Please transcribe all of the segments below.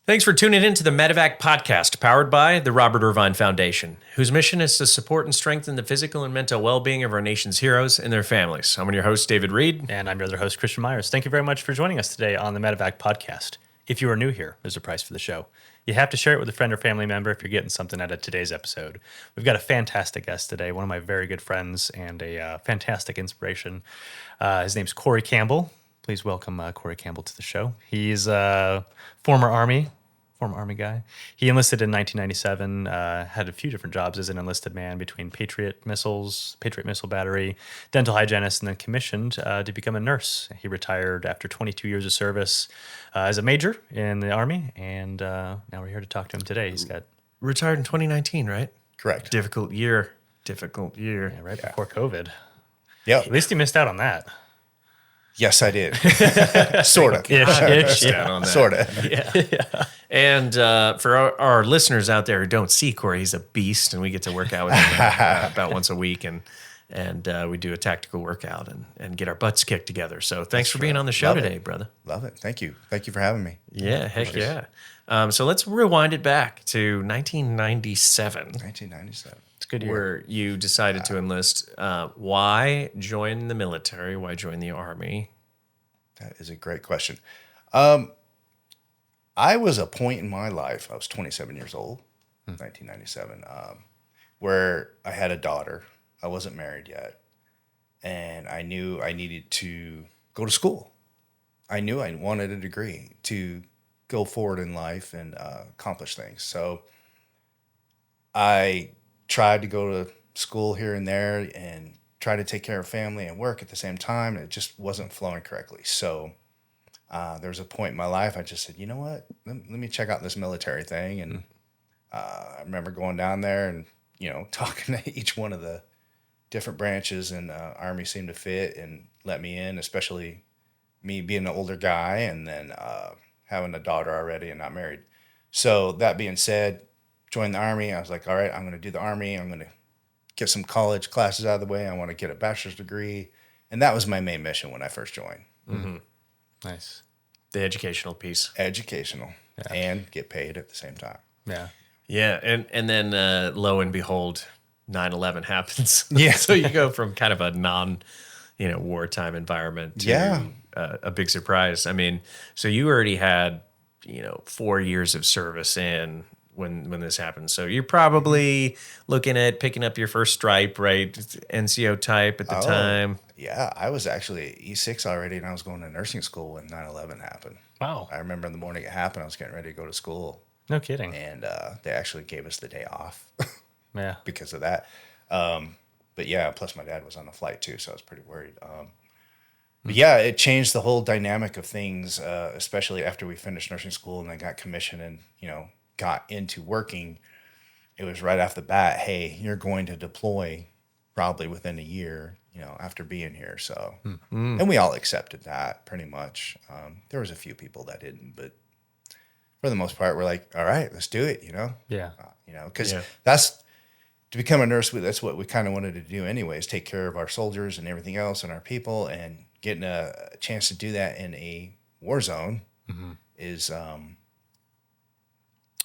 Thanks for tuning in to the Medevac podcast, powered by the Robert Irvine Foundation, whose mission is to support and strengthen the physical and mental well-being of our nation's heroes and their families. I'm your host, David Reid. And I'm your other host, Christian Meyers. Thank you very much for joining us today on the Medevac podcast. If you are new here, there's a price for the show. You have to share it with a friend or family member if you're getting something out of today's episode. We've got a fantastic guest today, one of my very good friends and a fantastic inspiration. His name's Corey Campbell. Please welcome Corey Campbell to the show. He's a former Army guy. He enlisted in 1997, had a few different jobs as an enlisted man between Patriot Missile Battery, dental hygienist, and then commissioned to become a nurse. He retired after 22 years of service as a major in the Army, and now we're here to talk to him today. He's got Retired in 2019, right? Correct. Difficult year. right before COVID. Yeah. At least he missed out on that. Yes, I did. Sort of. Ish. Sort of. Yeah. And for our listeners out there who don't see Corey, he's a beast, and we get to work out with him about once a week, and we do a tactical workout and get our butts kicked together. So thanks for being on the show today, brother. Love it. Thank you. Thank you for having me. Yeah, heck yeah. So let's rewind it back to 1997. 1997. It's a good year. Where you decided to enlist. Why join the military? Why join the Army? That is a great question. I was a point in my life, I was 27 years old, 1997, where I had a daughter. I wasn't married yet. And I knew I needed to go to school. I knew I wanted a degree to go forward in life and accomplish things. So I tried to go to school here and there and try to take care of family and work at the same time. It just wasn't flowing correctly. So there was a point in my life I just said, you know what, let me check out this military thing. And I remember going down there and, talking to each one of the different branches, and Army seemed to fit and let me in, especially me being an older guy and then having a daughter already and not married. So that being said, joined the Army. I was like, all right, I'm going to do the Army. I'm going to get some college classes out of the way. I want to get a bachelor's degree. And that was my main mission when I first joined. Mm-hmm. Nice. The educational piece. Educational. Yeah. And get paid at the same time. Yeah. Yeah. And then lo and behold, 9/11 happens. Yeah. So you go from kind of a wartime environment to a big surprise. I mean, so you already had, 4 years of service in when this happened. So you're probably looking at picking up your first stripe, right? NCO type at the time. Yeah, I was actually E6 already, and I was going to nursing school when 9/11 happened. Wow. I remember in the morning it happened, I was getting ready to go to school. No kidding. And they actually gave us the day off Yeah. because of that. But yeah, plus my dad was on the flight too, so I was pretty worried. But yeah, it changed the whole dynamic of things, especially after we finished nursing school and then got commissioned and, got into working. It was right off the bat, hey, you're going to deploy probably within a year, after being here. So, and we all accepted that pretty much. There was a few people that didn't, but for the most part, we're like, all right, let's do it, Yeah. because that's, to become a nurse, that's what we kind of wanted to do anyways, take care of our soldiers and everything else and our people, and getting a chance to do that in a war zone is...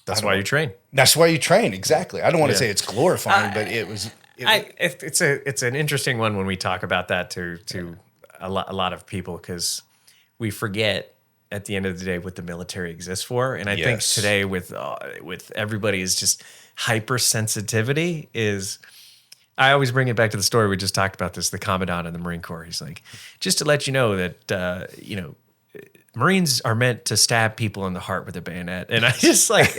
That's why you train. That's why you train, exactly. I don't want to say it's glorifying, but it was... It's an interesting one when we talk about that to a lot of people, because we forget at the end of the day what the military exists for. And I think today with everybody is just hypersensitivity is... I always bring it back to the story we just talked about this, the Commandant of the Marine Corps. He's like, just to let you know that, Marines are meant to stab people in the heart with a bayonet. And I just like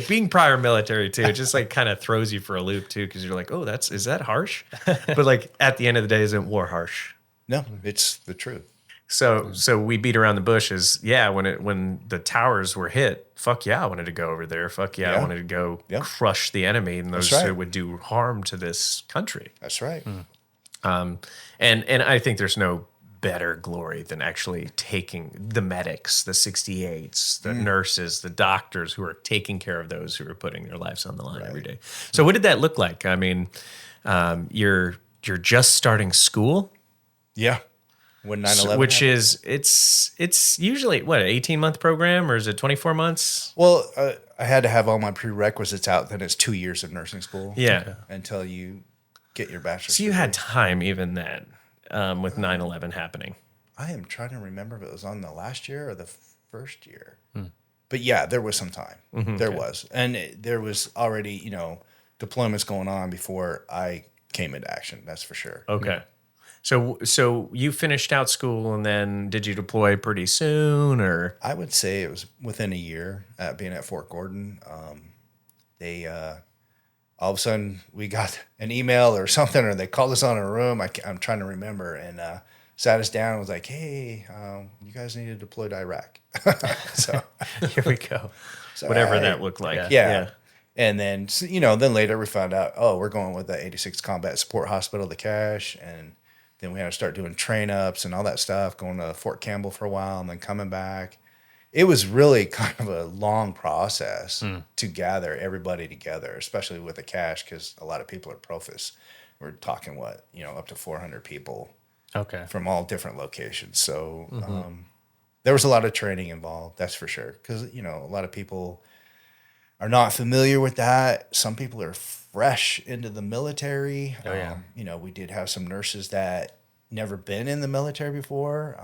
being prior military too, it just like kind of throws you for a loop too. Cause you're like, oh, is that harsh? But like at the end of the day, isn't war harsh? No, it's the truth. So we beat around the bushes. Yeah. When the towers were hit, fuck yeah, I wanted to go over there. Fuck yeah, I wanted to go crush the enemy and those who would do harm to this country. That's right. And I think there's no better glory than actually taking the medics, the 68s, the nurses, the doctors who are taking care of those who are putting their lives on the line every day. So what did that look like? I mean, you're just starting school. Yeah. when 9/11 which happened? is it's usually what, an 18-month program, or is it 24 months? Well, I had to have all my prerequisites out. Then it's 2 years of nursing school. Yeah. Until you get your bachelor's. So you had time even then, with 9/11 happening. I am trying to remember if it was on the last year or the first year. But yeah, there was some time. There was. And there was already, deployments going on before I came into action. That's for sure. Okay. So you finished out school, and then did you deploy pretty soon, or? I would say it was within a year being at Fort Gordon. They all of a sudden we got an email or something, or they called us on a room. I'm trying to remember, and sat us down and was like, hey, you guys need to deploy to Iraq. So Here we go. Whatever that looked like. Yeah. And then, then later we found out, we're going with the 86th Combat Support Hospital, the cache. And then we had to start doing train ups and all that stuff, going to Fort Campbell for a while and then coming back. It was really kind of a long process to gather everybody together, especially with the cache, because a lot of people are profis. We're talking up to 400 people. Okay. From all different locations. So there was a lot of training involved, that's for sure. Because, a lot of people are not familiar with that. Some people are fresh into the military. Oh, yeah. We did have some nurses that never been in the military before.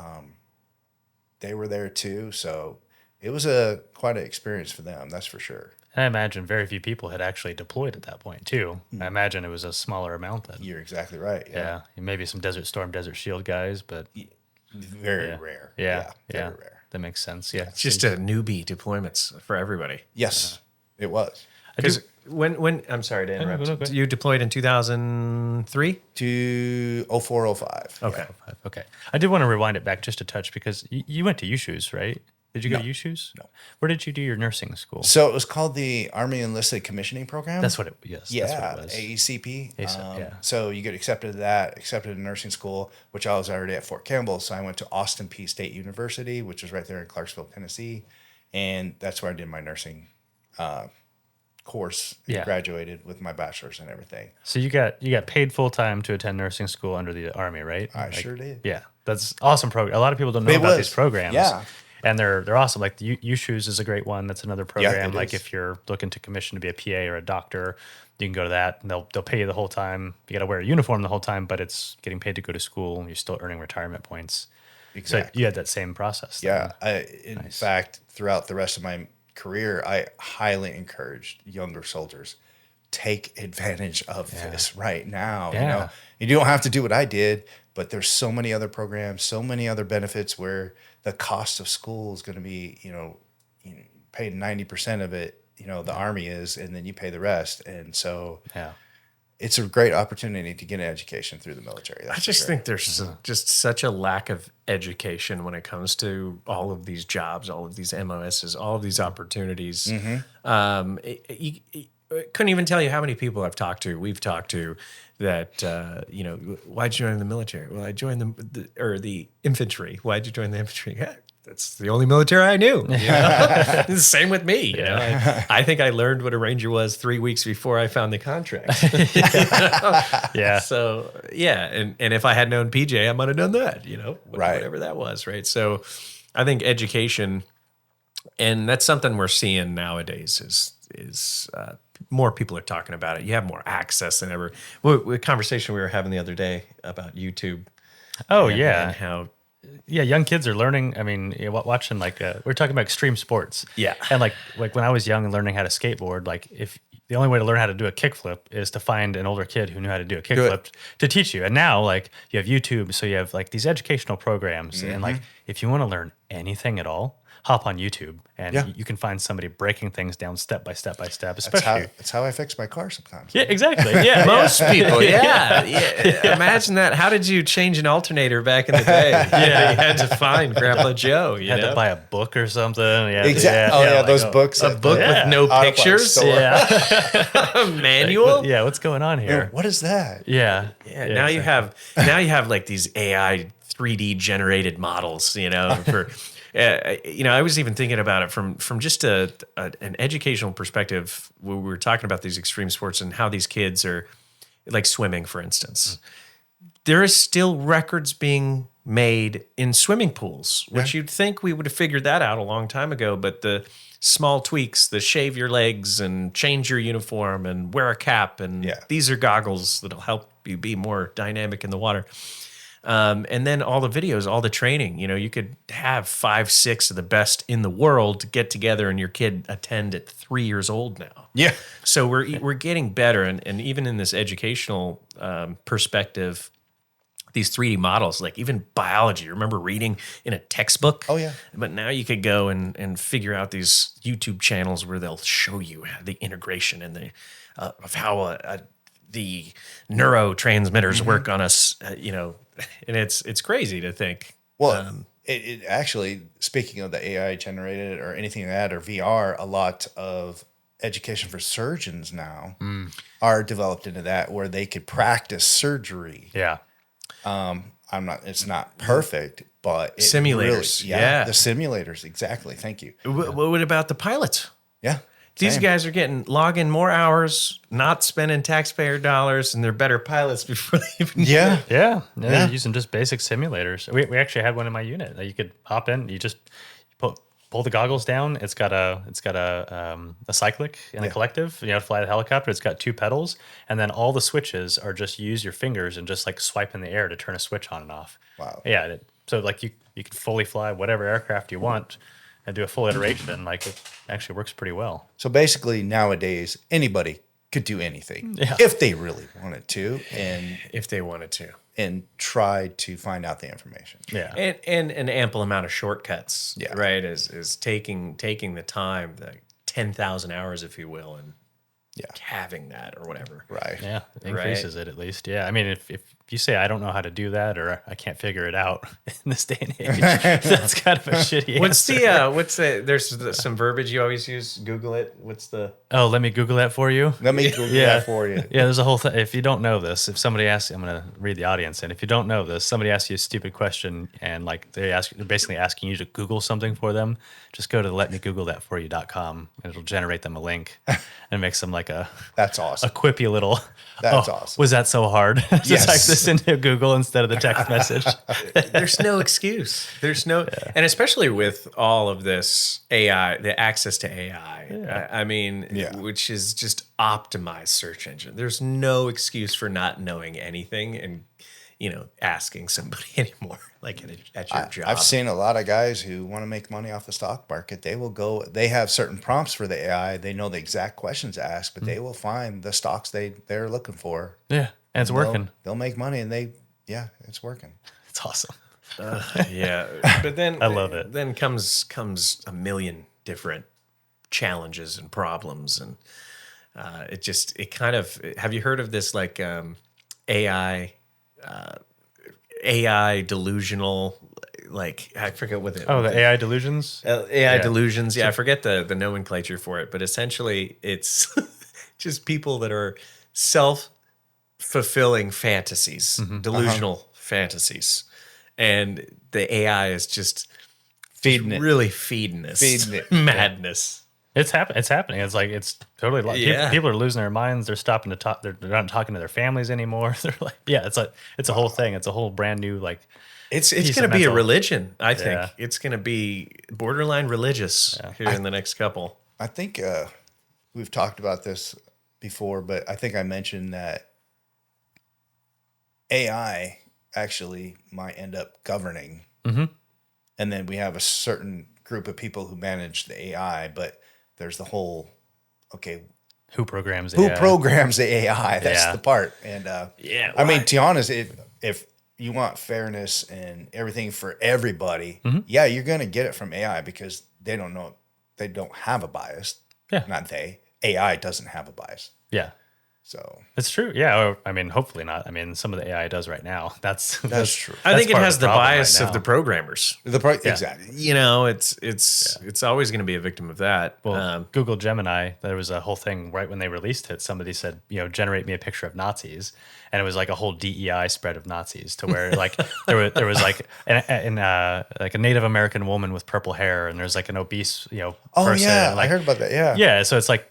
They were there too. So it was quite an experience for them, that's for sure. I imagine very few people had actually deployed at that point too. I imagine it was a smaller amount then. You're exactly right. Yeah. Maybe some Desert Storm, Desert Shield guys, but very rare. Yeah. Very rare. That makes sense. Yeah. It's just a newbie deployments for everybody. Yes, it was. Because when I'm sorry to interrupt. No, go ahead. You deployed in 2003? To 0405. Okay. Okay. I did want to rewind it back just a touch because you went to UShoes, right? Did you go to UShoes? No. Where did you do your nursing school? So it was called the Army Enlisted Commissioning Program. That's what it was. Yeah, That's what it was. AECP. Yeah. So you get accepted to nursing school, which I was already at Fort Campbell. So I went to Austin Peay State University, which is right there in Clarksville, Tennessee. And that's where I did my nursing course and graduated with my bachelor's and everything. So you got paid full time to attend nursing school under the Army, right? I sure did. Yeah, that's awesome program. A lot of people don't know about these programs. Yeah. And they're awesome. Like the UShoes is a great one. That's another program. Like is. if you're looking to commission to be a PA or a doctor, you can go to that. And they'll pay you the whole time. You got to wear a uniform the whole time, but it's getting paid to go to school. You're still earning retirement points. Exactly. So you had that same process. Yeah. In fact, throughout the rest of my career, I highly encouraged younger soldiers, take advantage of this right now. Yeah. You don't have to do what I did, but there's so many other programs, so many other benefits where the cost of school is going to be, paid 90% of it, the Army is, and then you pay the rest. And so it's a great opportunity to get an education through the military. I just think there's just such a lack of education when it comes to all of these jobs, all of these MOSs, all of these opportunities. I couldn't even tell you how many people we've talked to that, why'd you join the military? Well, I joined the infantry. Why'd you join the infantry? Yeah, that's the only military I knew. It's the same with me. I think I learned what a Ranger was 3 weeks before I found the contract. Yeah. So, and if I had known PJ, I might have done that, Right. Whatever that was, right? So I think education, and that's something we're seeing nowadays is more people are talking about it. You have more access than ever. The conversation we were having the other day about YouTube. Oh, and how young kids are learning. I mean, watching we're talking about extreme sports. Yeah. And like when I was young and learning how to skateboard, like if the only way to learn how to do a kickflip is to find an older kid who knew how to do a kickflip to teach you. And now like you have YouTube, so you have like these educational programs, and like if you want to learn anything at all, hop on YouTube and you can find somebody breaking things down step by step by step. Especially that's how I fix my car sometimes. Yeah, exactly. Yeah, most people. Yeah. Imagine that. How did you change an alternator back in the day? You had to find Grandpa Joe. You had to buy a book or something. Yeah, exactly. Those books. A book with no pictures. Yeah. Manual. Yeah. What's going on here? What is that? Yeah. Now you have like these AI 3D generated models. For. I was even thinking about it from just an educational perspective. We were talking about these extreme sports and how these kids are, like swimming, for instance. There is still records being made in swimming pools, which you'd think we would have figured that out a long time ago. But the small tweaks, the shave your legs and change your uniform and wear a cap, and these are goggles that'll help you be more dynamic in the water. And then all the videos, all the training, you could have 5, 6 of the best in the world get together and your kid attend at 3 years old now. Yeah. So we're getting better. And even in this educational perspective, these 3D models, like even biology, remember reading in a textbook? Oh, yeah. But now you could go and figure out these YouTube channels where they'll show you the integration and of how the neurotransmitters work on us, and it's crazy to think. Well, it actually, speaking of the AI generated or anything like that, or VR, a lot of education for surgeons now are developed into that, where they could practice surgery. Yeah. It's not perfect, but simulators. Really, the simulators. Exactly. Thank you. What about the pilots? Yeah. These guys are getting logging more hours, not spending taxpayer dollars, and they're better pilots before they even Yeah. They're using just basic simulators. We actually had one in my unit that you could hop in. You just pull the goggles down. It's got a cyclic and a collective. To fly the helicopter. It's got 2 pedals, and then all the switches are just use your fingers and just like swipe in the air to turn a switch on and off. Wow. Yeah. So like you can fully fly whatever aircraft you want and do a full iteration. Like it actually works pretty well. So basically, nowadays anybody could do anything if they really wanted to, and try to find out the information. Yeah. And an ample amount of shortcuts. Yeah. Right. Is taking the time, the 10,000 hours, if you will, and having that or whatever. Right. Yeah. It increases it at least. Yeah. I mean, if you say I don't know how to do that or I can't figure it out in this day and age, that's kind of a shitty answer. There's some verbiage you always use. Google it. Oh, let me Google that for you. Let me Google that for you. Yeah, there's a whole thing. If you don't know this, if somebody asks, I'm going to read the audience. And if you don't know this, somebody asks you a stupid question and like they're basically asking you to Google something for them, just go to letmegooglethatforyou.com and it'll generate them a link and makes them like that's awesome. A quippy little. That's awesome. Was that so hard to type this into Google instead of the text message? There's no excuse. And especially with all of this AI, the access to AI, I mean, which is just optimized search engine. There's no excuse for not knowing anything and, asking somebody anymore, like at your job. I've seen a lot of guys who want to make money off the stock market. They have certain prompts for the AI. They know the exact questions to ask, but they will find the stocks they're looking for. Yeah. And it's working. They'll make money and it's working. It's awesome. But then I love it. Then comes a million different challenges and problems, and have you heard of this like AI delusional, like I forget what it. Oh, the AI delusions. AI delusions. Yeah, I forget the nomenclature for it, but essentially it's just people that are self-fulfilling fantasies, delusional fantasies, and the AI is just feeding this madness. It's happening. It's like it's totally people are losing their minds. They're stopping to talk. They're not talking to their families anymore. They're like, it's a whole thing. It's a whole brand new like. It's going to be a religion. I think it's going to be borderline religious here in the next couple. I think we've talked about this before, but I think I mentioned that AI actually might end up governing, and then we have a certain group of people who manage the AI, but there's the whole, who programs the AI? That's the part. And I mean, to be honest, if you want fairness and everything for everybody, you're going to get it from AI because they don't know, they don't have a bias. Yeah. Not they. AI doesn't have a bias. Yeah. So it's true. Yeah. Or, I mean, hopefully not. I mean, some of the AI does right now. That's true. I think it has the bias of the programmers. Exactly. It's always going to be a victim of that. Well, Google Gemini, there was a whole thing right when they released it. Somebody said, generate me a picture of Nazis, and it was like a whole DEI spread of Nazis to where like there was like like a Native American woman with purple hair, and there's like an obese person. Yeah, I heard about that. Yeah. Yeah. So it's like,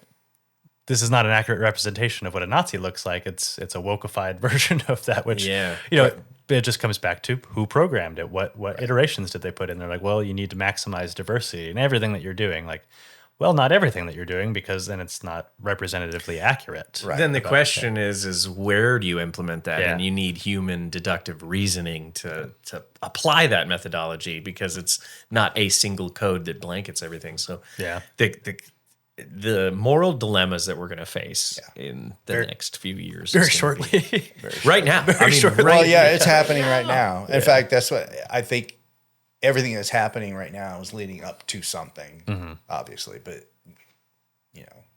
this is not an accurate representation of what a Nazi looks like. It's a wokeified version of that, which, it just comes back to who programmed it. What iterations did they put in? They're like, well, you need to maximize diversity in everything that you're doing. Like, well, not everything that you're doing, because then it's not representatively accurate. Right. Then the question is where do you implement that? Yeah. And you need human deductive reasoning to apply that methodology, because it's not a single code that blankets everything. So Yeah. the moral dilemmas that we're going to face in the next few years. Very shortly. Right now. shortly. Well, yeah, it's happening right now. In fact, that's what I think. Everything that's happening right now is leading up to something, obviously, but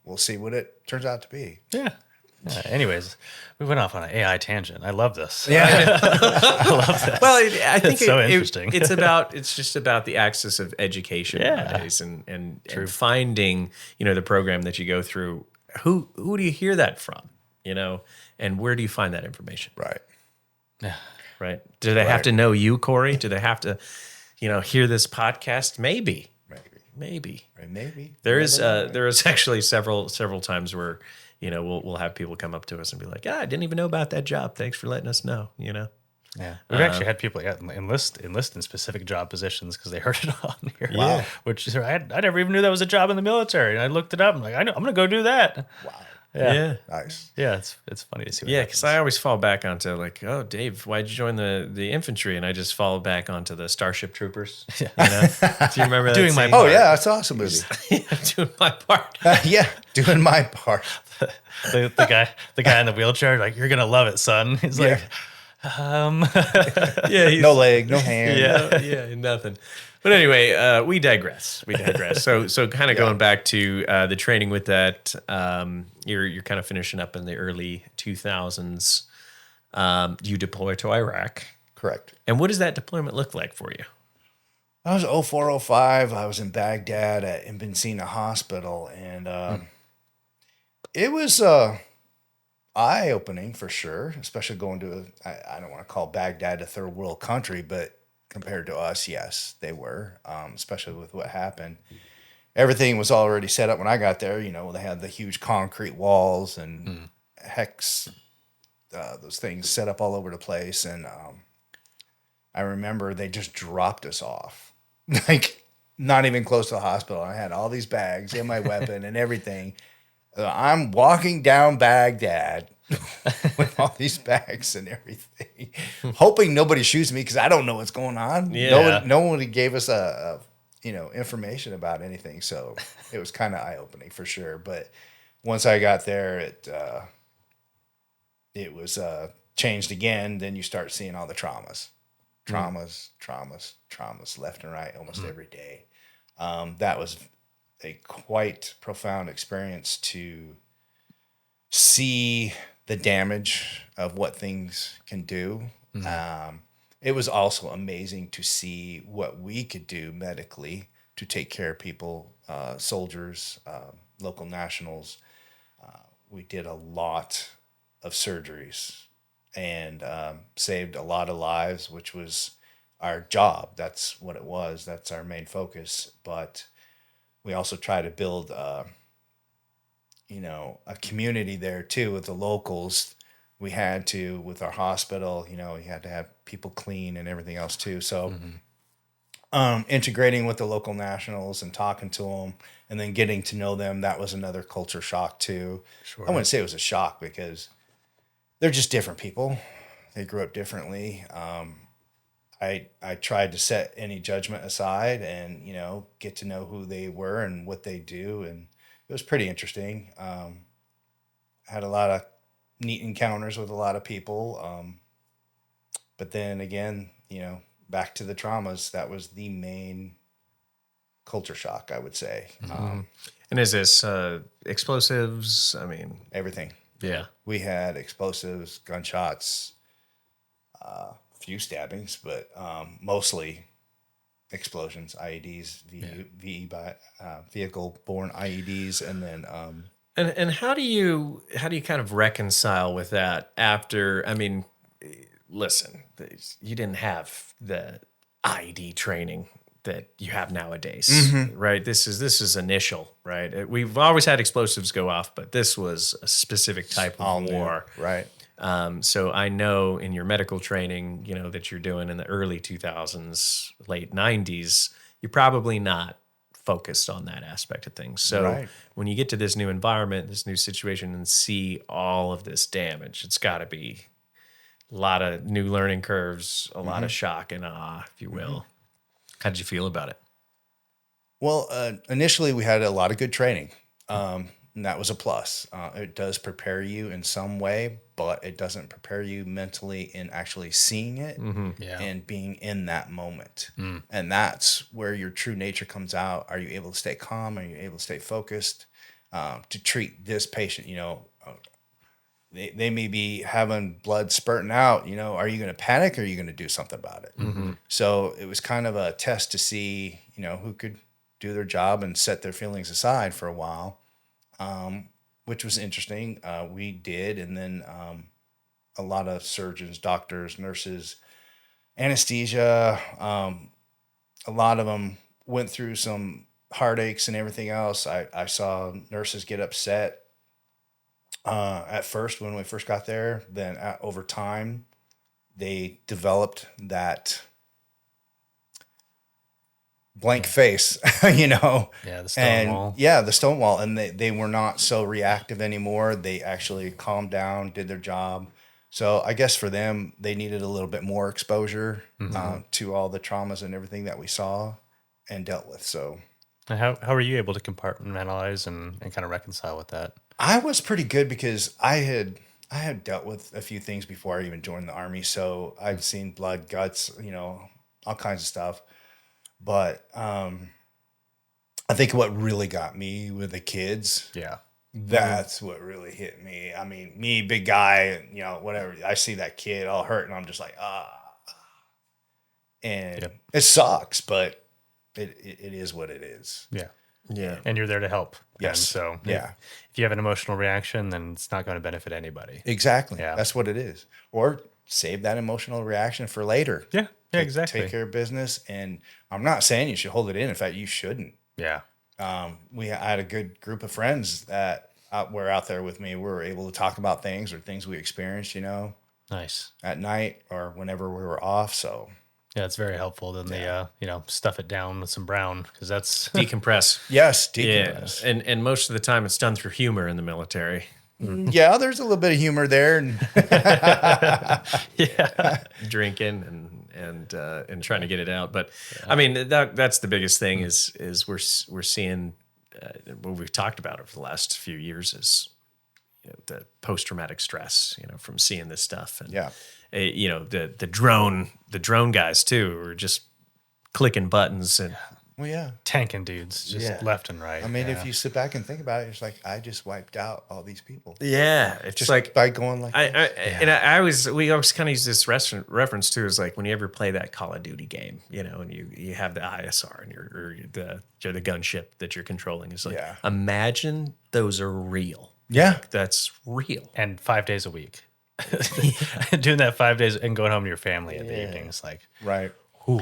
we'll see what it turns out to be. Yeah. Anyways, we went off on an AI tangent. I love this. Yeah. I love that. Well, I think it's so interesting. it's just about the axis of education nowadays, and finding, the program that you go through. Who do you hear that from? And where do you find that information? Right. Yeah. Right. Do they have to know you, Corey? Do they have to, hear this podcast? Maybe. Right, maybe. There is actually several times where, we'll have people come up to us and be like, I didn't even know about that job. Thanks for letting us know, Yeah. We've actually had people enlist in specific job positions because they heard it on here. Wow. Which I never even knew that was a job in the military. And I looked it up. I'm like, I'm going to go do that. Wow. Yeah. Nice. Yeah, it's funny to see. Yeah, because I always fall back onto like, oh, Dave, why'd you join the infantry? And I just fall back onto the Starship Troopers. Do you remember that? Doing my scene? part. Oh, yeah, that's an awesome movie. Doing my part. Yeah, doing my part. the guy in the wheelchair, like, you're gonna love it, son. He's like, Yeah, no leg, no hand. yeah, nothing. But anyway, we digress. So kind of going back to the training with that, you're kind of finishing up in the early 2000s. You deploy to Iraq. Correct. And what does that deployment look like for you? I was 0405. I was in Baghdad at Ibn Sina Hospital, and it was eye-opening for sure, especially going to I don't want to call Baghdad a third world country, but compared to us, yes, they were, especially with what happened. Everything was already set up when I got there. They had the huge concrete walls and hex, those things set up all over the place. And I remember they just dropped us off, like not even close to the hospital. I had all these bags and my weapon and everything. I'm walking down Baghdad with all these bags and everything, hoping nobody shoots me because I don't know what's going on. Yeah. No one gave us a information about anything, so it was kind of eye opening for sure. But once I got there, it was changed again. Then you start seeing all the traumas left and right almost every day. That was a quite profound experience to see the damage of what things can do. It was also amazing to see what we could do medically to take care of people, soldiers, local nationals. We did a lot of surgeries and saved a lot of lives, which was our job. That's what it was. That's our main focus. But we also try to build a community there too with the locals. We had to, with our hospital, we had to have people clean and everything else too. So integrating with the local nationals and talking to them and then getting to know them, that was another culture shock too. Sure. I wouldn't say it was a shock because they're just different people. They grew up differently. I tried to set any judgment aside and, get to know who they were and what they do. And it was pretty interesting. Had a lot of neat encounters with a lot of people. But then again, back to the traumas, that was the main culture shock, I would say. And is this explosives? I mean, Everything. Yeah. We had explosives, gunshots, few stabbings, but mostly explosions, IEDs, vehicle-borne IEDs, and then. And how do you kind of reconcile with that after? I mean, listen, you didn't have the IED training that you have nowadays, right? This is initial, right? We've always had explosives go off, but this was a specific type of war, right? So I know in your medical training, that you're doing in the early 2000s, late 90s, you're probably not focused on that aspect of things. So when you get to this new environment, this new situation, and see all of this damage, it's got to be a lot of new learning curves, a lot of shock and awe, if you will. How did you feel about it? Well, initially we had a lot of good training. And that was a plus. It does prepare you in some way, but it doesn't prepare you mentally in actually seeing it and being in that moment. And that's where your true nature comes out. Are you able to stay calm? Are you able to stay focused to treat this patient? They may be having blood spurting out. Are you going to panic or are you going to do something about it? So it was kind of a test to see, who could do their job and set their feelings aside for a while. Which was interesting. We did. And then a lot of surgeons, doctors, nurses, anesthesia, a lot of them went through some heartaches and everything else. I saw nurses get upset at first when we first got there. Then over time, they developed that blank face, Yeah, the stone wall. Yeah, the stone wall. And they were not so reactive anymore. They actually calmed down, did their job. So I guess for them, they needed a little bit more exposure to all the traumas and everything that we saw and dealt with. So how were you able to compartmentalize and kind of reconcile with that? I was pretty good because I had dealt with a few things before I even joined the Army. So I've seen blood, guts, all kinds of stuff. But I think what really got me with the kids, that's what really hit me. I mean, me, big guy, whatever. I see that kid all hurt, and I'm just like, and it sucks, but it is what it is. Yeah. Yeah. And you're there to help. Yes. And so Yeah. if you have an emotional reaction, then it's not going to benefit anybody. Exactly. Yeah. That's what it is. Or save that emotional reaction for later. Yeah. Yeah, exactly. Take care of business. And I'm not saying you should hold it in. In fact, you shouldn't. Yeah. I had a good group of friends that were out there with me. We were able to talk about things or things we experienced, Nice. at night or whenever we were off. So yeah, it's very helpful. Then they, stuff it down with some brown because that's Decompress. yes, decompress. Yeah. And most of the time it's done through humor in the military. Yeah, there's a little bit of humor there, and drinking and trying to get it out. But I mean, that's the biggest thing is we're seeing what we've talked about over the last few years is the post traumatic stress, from seeing this stuff, and the drone guys too are just clicking buttons and. Well, yeah. Tanking dudes just left and right. I mean, if you sit back and think about it, it's like, I just wiped out all these people. Yeah. It's just like by going like we always kind of use this reference too, is like when you ever play that Call of Duty game, and you have the ISR and you're the gunship that you're controlling. It's like, imagine those are real. Yeah. Like, that's real. And 5 days a week. Doing that 5 days and going home to your family in the evening. It's like, right. Whew.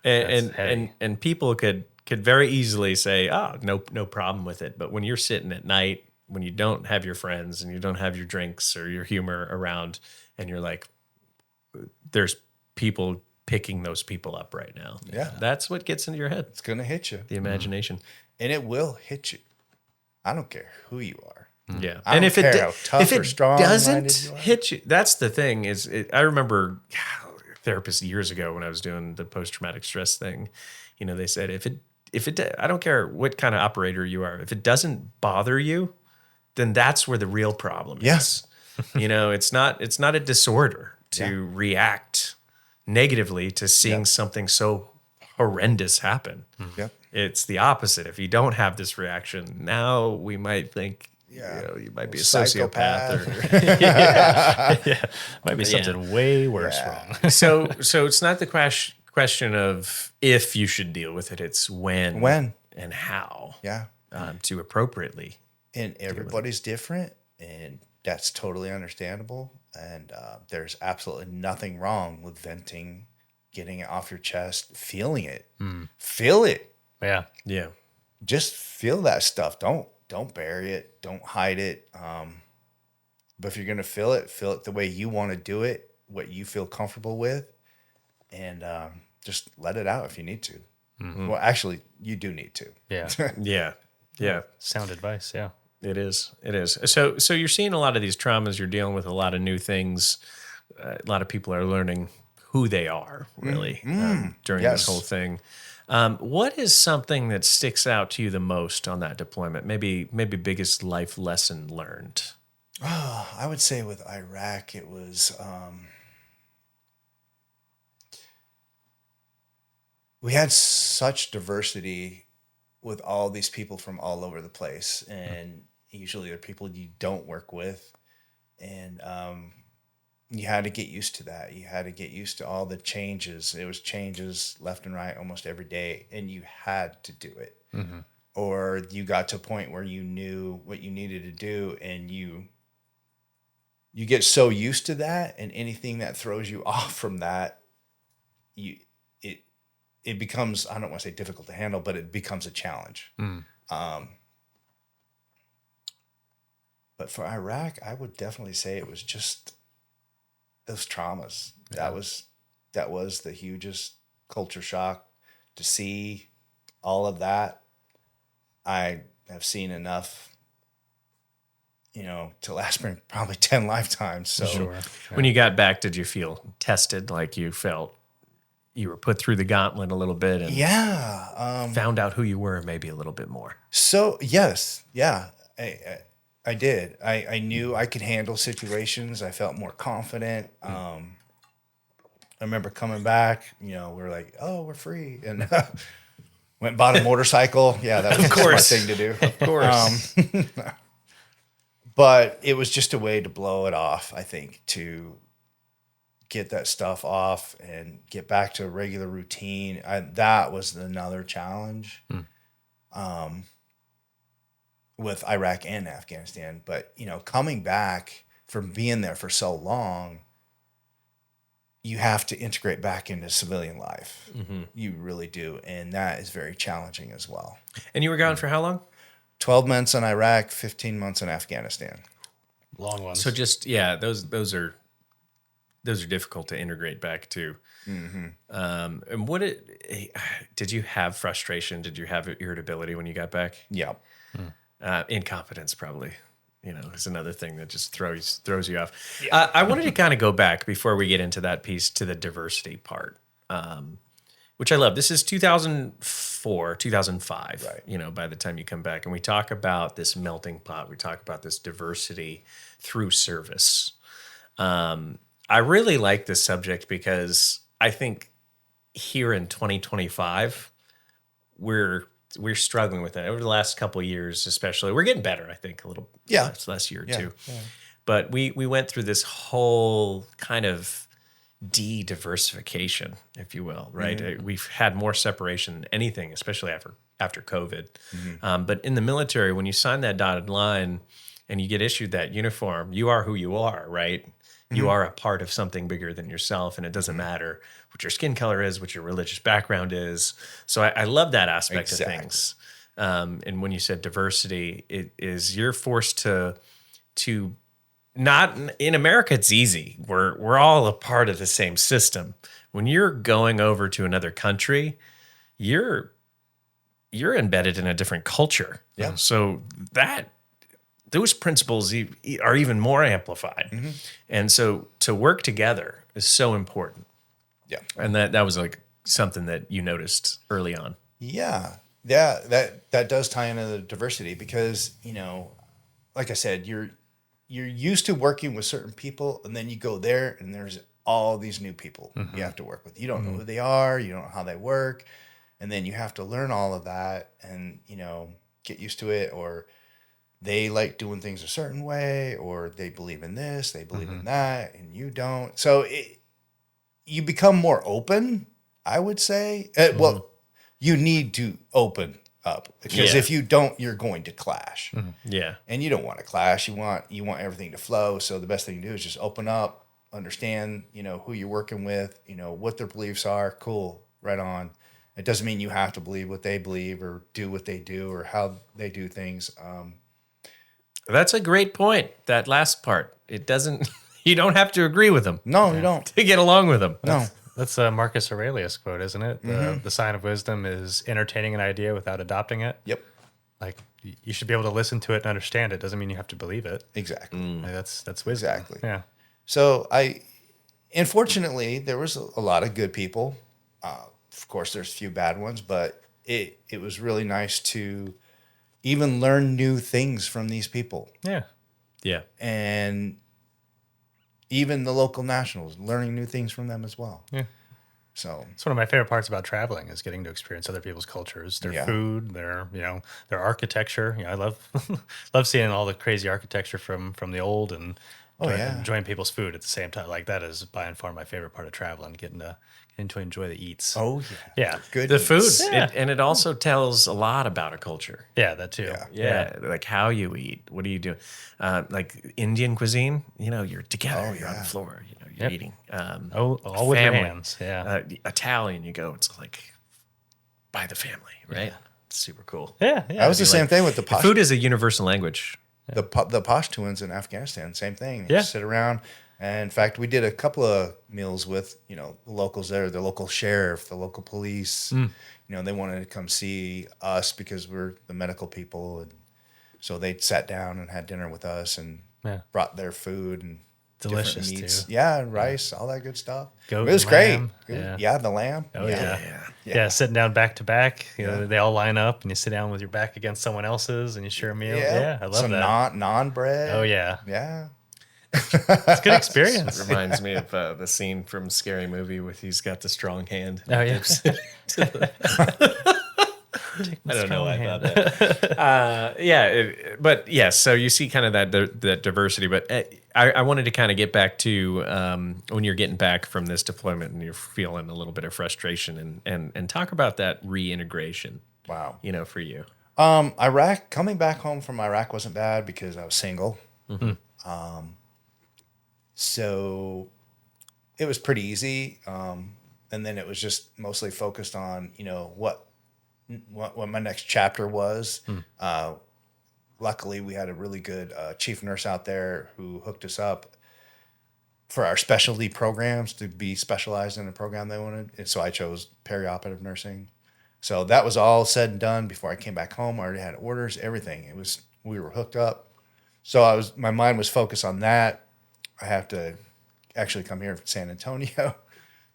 And people could very easily say, no problem with it. But when you're sitting at night, when you don't have your friends and you don't have your drinks or your humor around, and you're like, there's people picking those people up right now. Yeah. That's what gets into your head. It's going to hit you. The imagination. And it will hit you. I don't care who you are. Yeah. And if it doesn't hit you, that's the thing I remember therapists years ago when I was doing the post-traumatic stress thing, they said, if it, I don't care what kind of operator you are, if it doesn't bother you, then that's where the real problem is. It's not a disorder to react negatively to seeing something so horrendous happen. Yep. It's the opposite. If you don't have this reaction, now we might think, you might be a sociopath. Might be something way worse wrong. So it's not the question of if you should deal with it. It's when and how. Yeah. To appropriately. And everybody's different, and that's totally understandable. And there's absolutely nothing wrong with venting, getting it off your chest, feeling it. Feel it. Yeah. Yeah. Just feel that stuff. Don't bury it. Don't hide it. But if you're going to feel it the way you want to do it, what you feel comfortable with, and just let it out if you need to. Well, actually, you do need to. Yeah. Yeah. Sound advice. Yeah. It is. So you're seeing a lot of these traumas. You're dealing with a lot of new things. A lot of people are learning who they are really during this whole thing. What is something that sticks out to you the most on that deployment? Maybe biggest life lesson learned. I would say with Iraq, it was we had such diversity with all these people from all over the place, and usually they're people you don't work with, and you had to get used to that. You had to get used to all the changes. It was changes left and right almost every day, and you had to do it. Or you got to a point where you knew what you needed to do, and you get so used to that, and anything that throws you off from that, it becomes, I don't want to say difficult to handle, but it becomes a challenge. But for Iraq, I would definitely say it was just those traumas. Yeah. That was the hugest culture shock to see all of that. I have seen enough, to last me probably 10 lifetimes. So Sure. When you got back, did you feel tested? Like you felt you were put through the gauntlet a little bit and found out who you were maybe a little bit more? So yes. Yeah. I did. I knew I could handle situations. I felt more confident. I remember coming back, we were like, oh, we're free. And went and bought a motorcycle. Yeah, that was a smart thing to do. Of course. But it was just a way to blow it off, I think, to get that stuff off and get back to a regular routine. That was another challenge with Iraq and Afghanistan. But, coming back from being there for so long, you have to integrate back into civilian life. You really do. And that is very challenging as well. And you were gone for how long? 12 months in Iraq, 15 months in Afghanistan. Long ones. So just, those are difficult to integrate back to. And did you have frustration? Did you have irritability when you got back? Yeah. Incompetence probably, is another thing that just throws you off. Yeah. I wanted to kind of go back before we get into that piece to the diversity part, which I love. This is 2004, 2005, right. By the time you come back, and we talk about this melting pot, we talk about this diversity through service. I really like this subject because I think here in 2025, we're struggling with that over the last couple of years, especially. We're getting better, I think, a little. Yeah, last year or two. Yeah. But we went through this whole kind of de-diversification, if you will, right? We've had more separation than anything, especially after COVID. But in the military, when you sign that dotted line and you get issued that uniform, you are who you are, right? You are a part of something bigger than yourself, and it doesn't matter what your skin color is, what your religious background is. So I love that aspect of things. And when you said diversity, it is you're forced to not in America. It's easy. We're all a part of the same system. When you're going over to another country, you're embedded in a different culture. Yeah. So those principles are even more amplified. And so to work together is so important. Yeah. And that was like something that you noticed early on. Yeah. Yeah. That does tie into the diversity because, like I said, you're used to working with certain people, and then you go there and there's all these new people you have to work with. You don't know who they are. You don't know how they work. And then you have to learn all of that and, get used to it, or they like doing things a certain way, or they believe in this, they believe in that, and you don't. So you become more open, I would say. Well, you need to open up because if you don't, you're going to clash. Yeah. And you don't want to clash. You want everything to flow. So the best thing to do is just open up, understand, who you're working with, what their beliefs are. Cool. Right on. It doesn't mean you have to believe what they believe or do what they do or how they do things. That's a great point. That last part. It doesn't. You don't have to agree with them No, you don't. to get along with them. No. That's a Marcus Aurelius quote, isn't it? The sign of wisdom is entertaining an idea without adopting it. Yep. Like you should be able to listen to it and understand it. Doesn't mean you have to believe it. Exactly. Like, that's wisdom. Exactly. Yeah. So unfortunately, there was a lot of good people. Of course, there's a few bad ones, but it was really nice to even learn new things from these people. Yeah. Yeah. And even the local nationals, learning new things from them as well. Yeah. So It's one of my favorite parts about traveling is getting to experience other people's cultures, their food, their architecture. I love seeing all the crazy architecture from the old and enjoying people's food at the same time. Like that is by and far my favorite part of traveling, getting to enjoy the eats. oh Yeah. good. The food. Yeah. And it also tells a lot about a culture. Yeah, that too. Yeah, like how you eat. What are you doing? Like Indian cuisine, you're together. You're on the floor. You're eating. All with your hands. Yeah. Italian, you go. It's like by the family, right? It's super cool. Yeah. That was the same thing with the Food is a universal language. the Pashtuns in Afghanistan. Same thing. Yeah. Just sit around. And in fact, we did a couple of meals with the locals there, the local sheriff, the local police. They wanted to come see us because we're the medical people, and so they sat down and had dinner with us and brought their food and Delicious, different meats. too. Yeah, rice, all that good stuff. Goat It was and great. lamb. Yeah, the lamb. Oh, yeah. Yeah. Sitting down back to back. They all line up and you sit down with your back against someone else's and you share a meal. Yeah, I love Some that. naan bread. Oh, yeah. Yeah. It's a good experience. It reminds me of the scene from Scary Movie with he's got the strong hand. Oh, yeah. I don't know why I thought that. But yes, so you see kind of that diversity. But I wanted to kind of get back to when you're getting back from this deployment and you're feeling a little bit of frustration and talk about that reintegration. Wow. For you. Iraq, coming back home from Iraq wasn't bad because I was single. So it was pretty easy. And then it was just mostly focused on, what my next chapter was. Luckily, we had a really good chief nurse out there who hooked us up for our specialty programs to be specialized in the program they wanted. And so I chose perioperative nursing. So that was all said and done before I came back home. I already had orders, everything. We were hooked up. So my mind was focused on that. I have to actually come here from San Antonio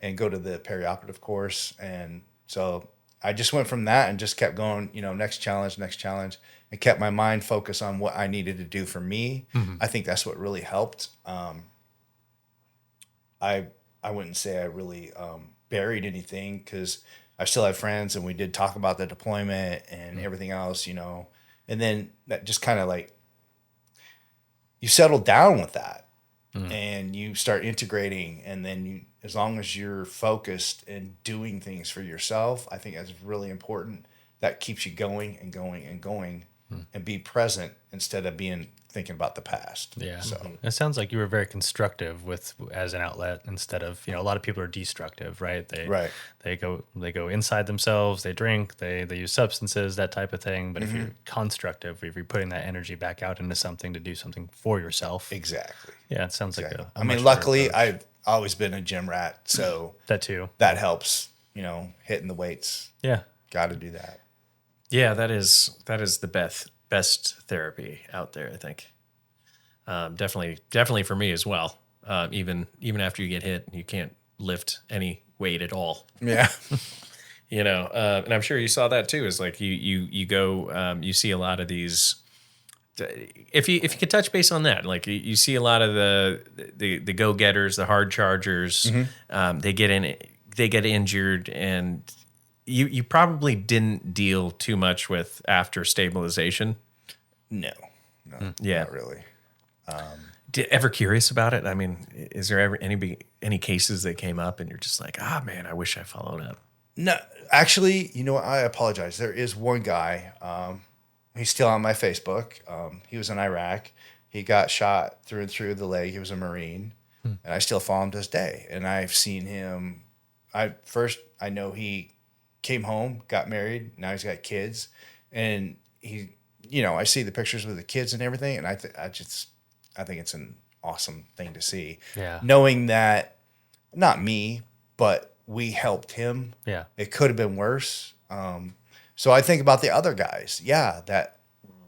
and go to the perioperative course. And so I just went from that and just kept going, next challenge, and kept my mind focused on what I needed to do for me. I think that's what really helped. I wouldn't say I really buried anything because I still had friends and we did talk about the deployment and everything else, and then that just kind of like you settle down with that. And you start integrating, and then as long as you're focused and doing things for yourself, I think that's really important. That keeps you going and going and going, and be present instead of thinking about the past. Yeah. So It sounds like you were very constructive as an outlet instead of, a lot of people are destructive, right? They go inside themselves, they drink, they use substances, that type of thing. But if you're constructive, if you're putting that energy back out into something to do something for yourself. exactly. Yeah, it sounds like I mean, luckily I've always been a gym rat, so that too. that helps. Hitting the weights. Yeah. Got to do that. Yeah, that is the best therapy out there, I think. Definitely for me as well. Even after you get hit, you can't lift any weight at all. Yeah. And I'm sure you saw that too. Is like you go, you see a lot of these. If you could touch base on that, like you see a lot of the go getters, the hard chargers. They get injured, and you probably didn't deal too much with after stabilization. No, Yeah. not really. Ever curious about it? I mean, is there ever any cases that came up and you're just like, man, I wish I followed up? No, actually, what? I apologize. There is one guy. He's still on my Facebook. He was in Iraq. He got shot through and through the leg. He was a Marine, and I still follow him to this day. And I've seen him. I know he came home, got married. Now he's got kids, and I see the pictures with the kids and everything, and I think it's an awesome thing to see. Yeah. Knowing that, not me, but we helped him. Yeah. It could have been worse. So I think about the other guys, that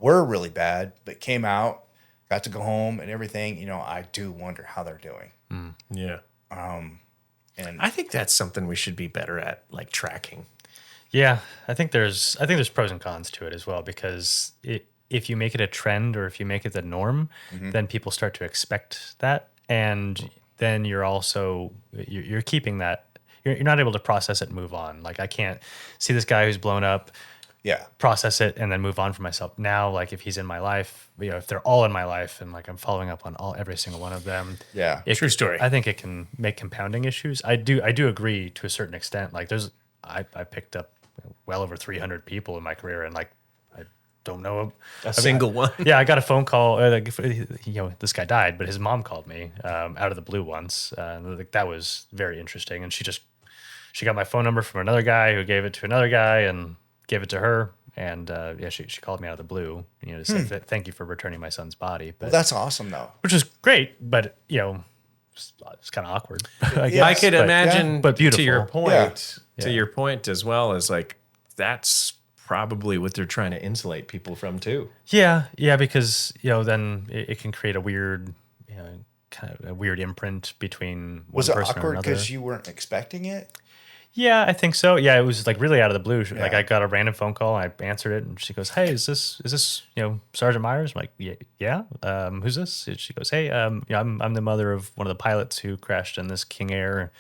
were really bad, but came out, got to go home and everything. I do wonder how they're doing. Yeah. And I think that's something we should be better at, like tracking. Yeah, I think there's pros and cons to it as well, because if you make it a trend or if you make it the norm, then people start to expect that, and then you're also you're keeping that. You're not able to process it and move on. Like, I can't see this guy who's blown up, process it and then move on for myself. Now, like, if he's in my life, if they're all in my life and like I'm following up on every single one of them, True story. I think it can make compounding issues. I do agree to a certain extent. Like, I picked up well over 300 people in my career, and like, I don't know a single one. Yeah, I got a phone call. This guy died, but his mom called me out of the blue once. Like, that was very interesting, and she got my phone number from another guy who gave it to another guy and gave it to her. And she called me out of the blue, to say thank you for returning my son's body. But that's awesome, though. which is great, but it's kind of awkward. I could imagine, but beautiful. To your point as well, as like, that's probably what they're trying to insulate people from too. Yeah, because then it can create a weird, kind of a weird imprint between one person or another. Was it awkward because you weren't expecting it? Yeah, I think so. Yeah, it was like really out of the blue. Like, I got a random phone call, I answered it, and she goes, "Hey, is this Sergeant Meyers?" I'm like, "Yeah. Who's this?" And she goes, "Hey, I'm the mother of one of the pilots who crashed in this King Air.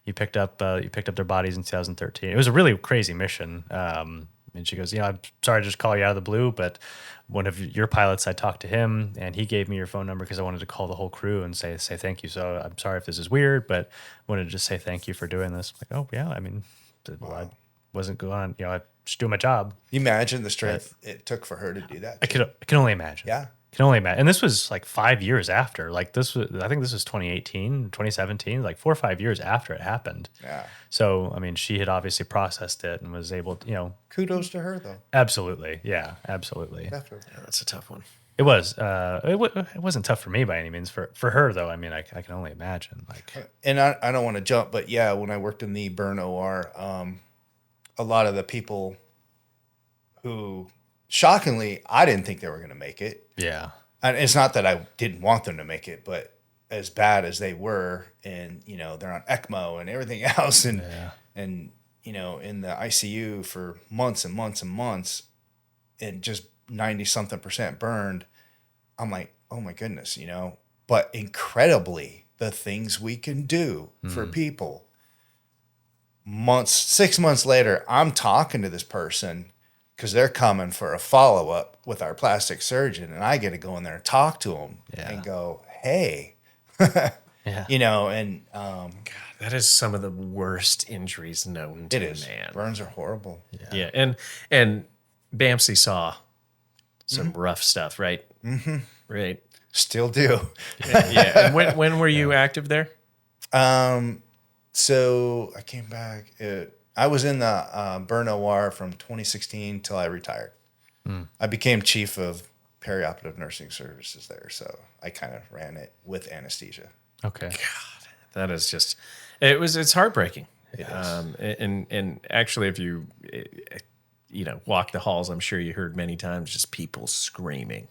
You picked up their bodies in 2013. It was a really crazy mission." And she goes, "I'm sorry to just call you out of the blue, but one of your pilots, I talked to him, and he gave me your phone number because I wanted to call the whole crew and say thank you. So I'm sorry if this is weird, but I wanted to just say thank you for doing this." I'm like, "Oh yeah, I mean, I wasn't going, I just doing my job." You imagine the strength it took for her to do that. I can only imagine. Yeah. Can only imagine. And this was like 5 years after. Like, I think this was 2018, 2017, like 4 or 5 years after it happened. Yeah. So, I mean, she had obviously processed it and was able to, Kudos to her, though. Absolutely. Yeah, absolutely. Definitely. Yeah, that's a tough one. It was. It wasn't tough for me by any means. For her, though, I mean, I can only imagine. Like, and I don't want to jump, but yeah, when I worked in the burn OR, a lot of the people who, shockingly, I didn't think they were going to make it. yeah. And it's not that I didn't want them to make it, but as bad as they were, and they're on ECMO and everything else, and in the ICU for months and months and months, and just 90-something% burned. I'm like, oh my goodness, But incredibly, the things we can do for people. 6 months later, I'm talking to this person because they're coming for a follow-up with our plastic surgeon, and I get to go in there and talk to them and go, hey, and God, that is some of the worst injuries known to man. Burns are horrible. Yeah. And Bamsey saw some rough stuff, right? Mm-hmm. Right. Still do. Yeah. And when were you active there? So I came back. I was in the burn OR from 2016 till I retired. I became chief of perioperative nursing services there, so I kind of ran it with anesthesia. Okay. God, that is just, it's heartbreaking. And actually, if you walk the halls, I'm sure you heard many times just people screaming.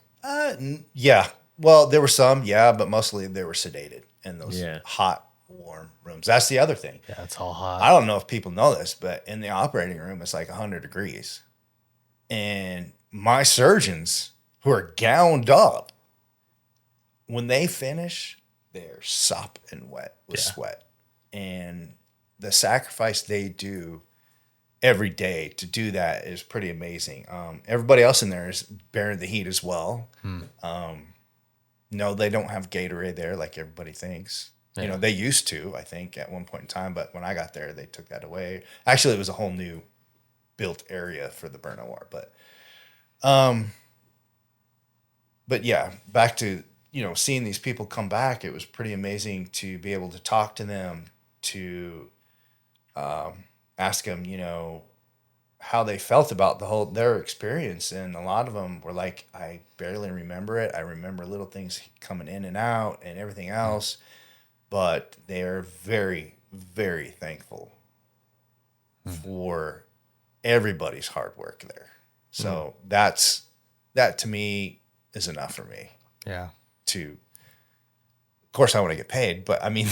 Yeah. Well, there were some, but mostly they were sedated in those hot, warm rooms. That's the other thing. Yeah, it's all hot. I don't know if people know this, but in the operating room, it's like 100 degrees. And my surgeons, who are gowned up, when they finish, they're sopping wet with sweat. And the sacrifice they do every day to do that is pretty amazing. Everybody else in there is bearing the heat as well. No, they don't have Gatorade there like everybody thinks. Yeah. They used to, I think, at one point in time, but when I got there, they took that away. Actually, it was a whole new built area for the burn OR. But yeah, back to, seeing these people come back, it was pretty amazing to be able to talk to them, to ask them, how they felt about their experience, and a lot of them were like, I barely remember it. I remember little things coming in and out and everything else, but they're very, very thankful for everybody's hard work there. So that to me is enough for me. Yeah. Of course, I want to get paid, but I mean,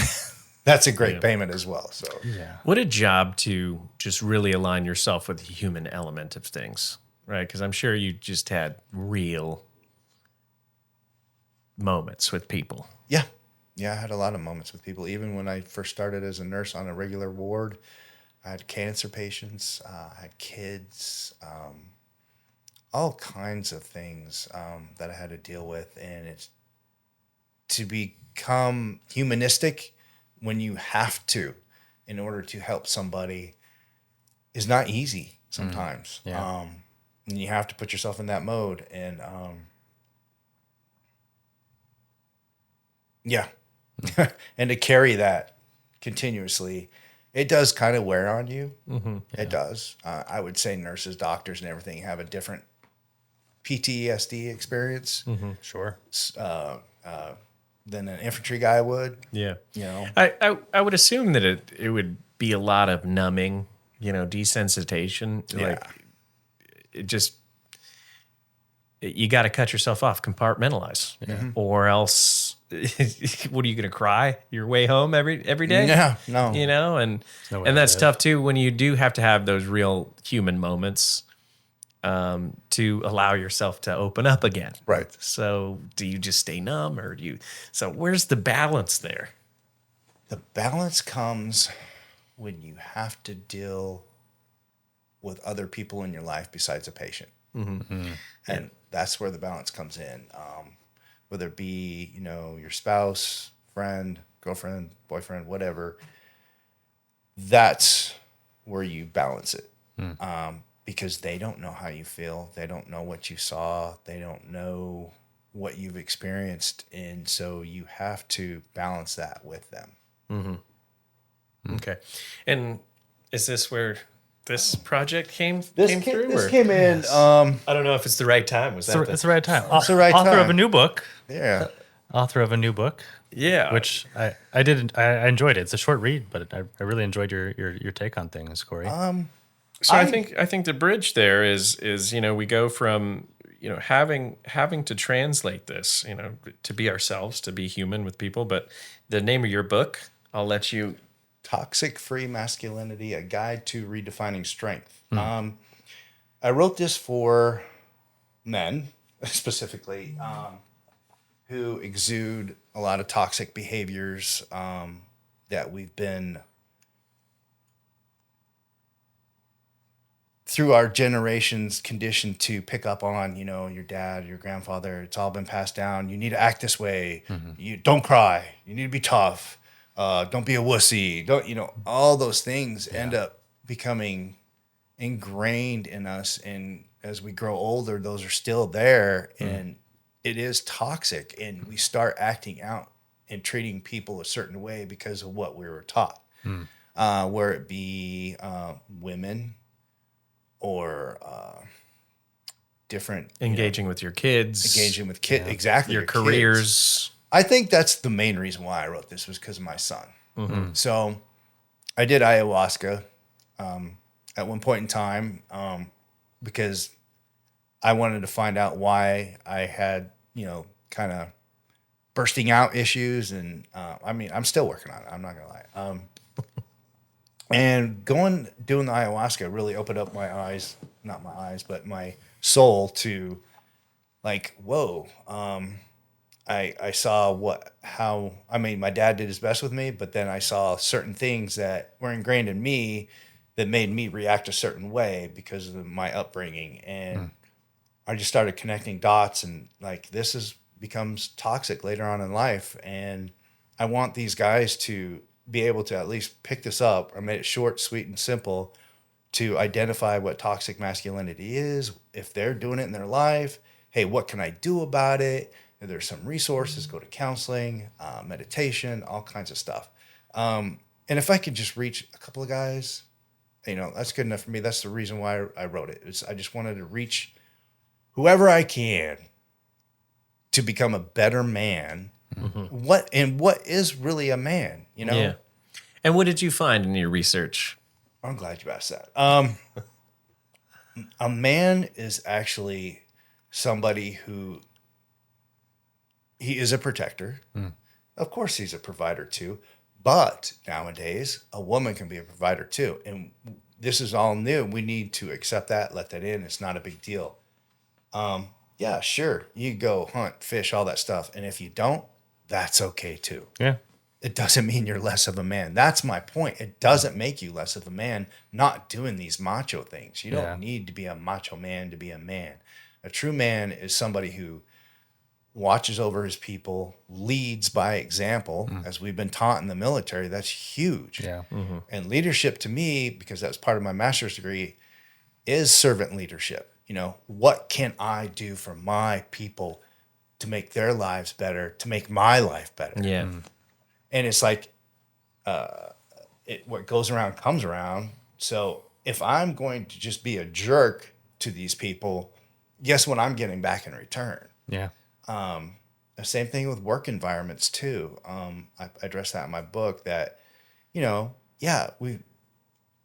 that's a great payment as well. So Yeah. What a job to just really align yourself with the human element of things, right? Because I'm sure you just had real moments with people. yeah. Yeah, I had a lot of moments with people. Even when I first started as a nurse on a regular ward, I had cancer patients, I had kids, all kinds of things that I had to deal with. And it's to become humanistic when you have to in order to help somebody is not easy sometimes. Yeah. And you have to put yourself in that mode. And yeah. And to carry that continuously, it does kind of wear on you. It does. I would say nurses, doctors, and everything have a different PTSD experience Sure. than an infantry guy would. Yeah. You know, I would assume that it would be a lot of numbing, desensitization. Yeah. Like it just you got to cut yourself off, compartmentalize, or else what are you going to cry your way home every day? Yeah, no. And no way and to that's live. tough too when you do have to have those real human moments to allow yourself to open up again. Right. So do you just stay numb or do you? So where's the balance there? The balance comes when you have to deal with other people in your life besides a patient. And that's where the balance comes in. Whether it be, your spouse, friend, girlfriend, boyfriend, whatever, that's where you balance it. Because they don't know how you feel. They don't know what you saw. They don't know what you've experienced. And so you have to balance that with them. Okay. And is this where this project came through? This or- came in. I don't know if it's the right time. Was that It's the right time. It's the right Author of time. a new book. Yeah. Author of a new book, yeah. which I enjoyed it. It's a short read, but I really enjoyed your take on things, Corey. So I think the bridge there is we go from having to translate this to be ourselves, to be human with people. But the name of your book, I'll let you. Toxic Free Masculinity, A Guide to Redefining Strength. I wrote this for men, specifically, who exude a lot of toxic behaviors that we've been, through our generations, conditioned to pick up on. Your dad, your grandfather, it's all been passed down. You need to act this way. You don't cry. You need to be tough. Don't be a wussy. All those things end up becoming ingrained in us. And as we grow older, those are still there. And it is toxic. And we start acting out and treating people a certain way because of what we were taught. Where it be women or different Engaging with your kids. engaging with kids. Exactly. Your kids. careers. I think that's the main reason why I wrote this was because of my son. So I did ayahuasca at one point in time because I wanted to find out why I had, kind of bursting out issues. And I'm still working on it. I'm not going to lie. And doing the ayahuasca really opened up my eyes, not my eyes, but my soul to like, whoa, I saw my dad did his best with me, but then I saw certain things that were ingrained in me that made me react a certain way because of my upbringing. And I just started connecting dots, and like, becomes toxic later on in life. And I want these guys to be able to at least pick this up. I made it short, sweet, and simple to identify what toxic masculinity is. If they're doing it in their life, hey, what can I do about it? There's some resources, go to counseling, meditation, all kinds of stuff. And if I could just reach a couple of guys that's good enough for me. That's the reason why I wrote it. I just wanted to reach whoever I can to become a better man. Mm-hmm. What is really a man, Yeah. And what did you find in your research? I'm glad you asked that. A man is actually somebody who he is a protector. Mm. Of course, he's a provider too. But nowadays, a woman can be a provider too. And this is all new. We need to accept that, let that in. It's not a big deal. Yeah, sure. You go hunt, fish, all that stuff. And if you don't, that's okay too. Yeah. It doesn't mean you're less of a man. That's my point. It doesn't make you less of a man not doing these macho things. You don't need to be a macho man to be a man. A true man is somebody who watches over his people, leads by example, as we've been taught in the military. That's huge. Yeah. Mm-hmm. And leadership to me, because that's part of my master's degree, is servant leadership. What can I do for my people to make their lives better, to make my life better? Yeah. And it's like, what goes around comes around. So if I'm going to just be a jerk to these people, guess what I'm getting back in return? Yeah. The same thing with work environments too. I address that in my book that,